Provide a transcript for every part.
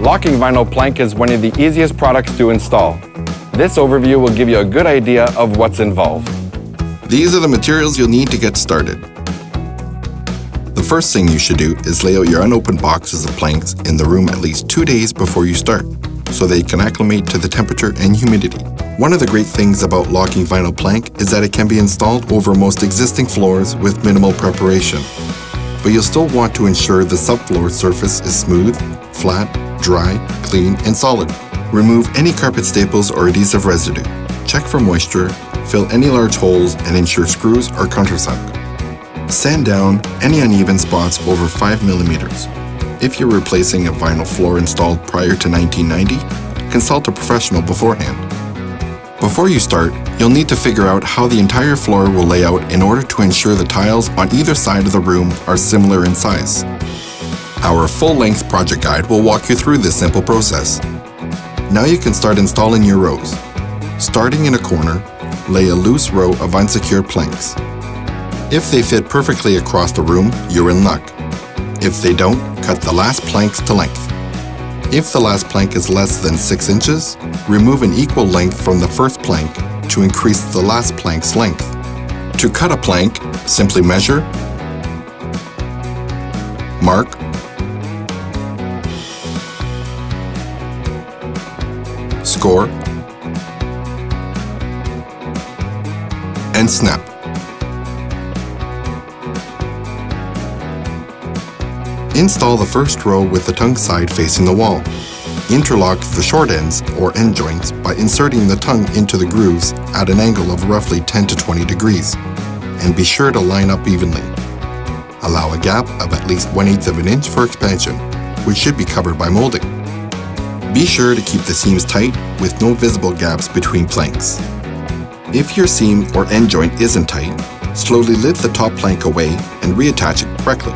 Locking vinyl plank is one of the easiest products to install. This overview will give you a good idea of what's involved. These are the materials you'll need to get started. The first thing you should do is lay out your unopened boxes of planks in the room at least 2 days before you start, so they can acclimate to the temperature and humidity. One of the great things about locking vinyl plank is that it can be installed over most existing floors with minimal preparation. But you'll still want to ensure the subfloor surface is smooth, flat, dry, clean, and solid. Remove any carpet staples or adhesive residue. Check for moisture, fill any large holes, and ensure screws are countersunk. Sand down any uneven spots over 5 millimeters. If you're replacing a vinyl floor installed prior to 1990, consult a professional beforehand. Before you start, you'll need to figure out how the entire floor will lay out in order to ensure the tiles on either side of the room are similar in size. Our full-length project guide will walk you through this simple process. Now you can start installing your rows. Starting in a corner, lay a loose row of unsecured planks. If they fit perfectly across the room, you're in luck. If they don't, cut the last planks to length. If the last plank is less than 6 inches, remove an equal length from the first plank to increase the last plank's length. To cut a plank, simply measure, mark, score, and snap. Install the first row with the tongue side facing the wall. Interlock the short ends or end joints by inserting the tongue into the grooves at an angle of roughly 10 to 20 degrees, and be sure to line up evenly. Allow a gap of at least 1/8 of an inch for expansion, which should be covered by molding. Be sure to keep the seams tight with no visible gaps between planks. If your seam or end joint isn't tight, slowly lift the top plank away and reattach it correctly.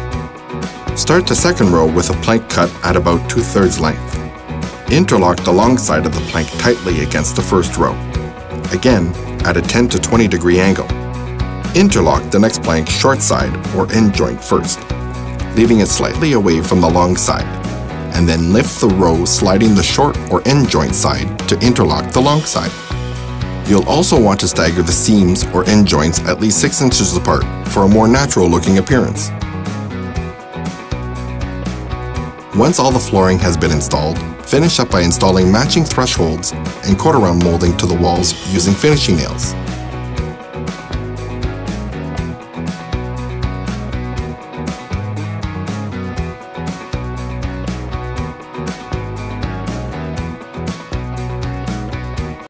Start the second row with a plank cut at about 2/3 length. Interlock the long side of the plank tightly against the first row, again at a 10 to 20 degree angle. Interlock the next plank short side or end joint first, leaving it slightly away from the long side, and then lift the row sliding the short or end joint side to interlock the long side. You'll also want to stagger the seams or end joints at least 6 inches apart for a more natural looking appearance. Once all the flooring has been installed, finish up by installing matching thresholds and quarter-round molding to the walls using finishing nails.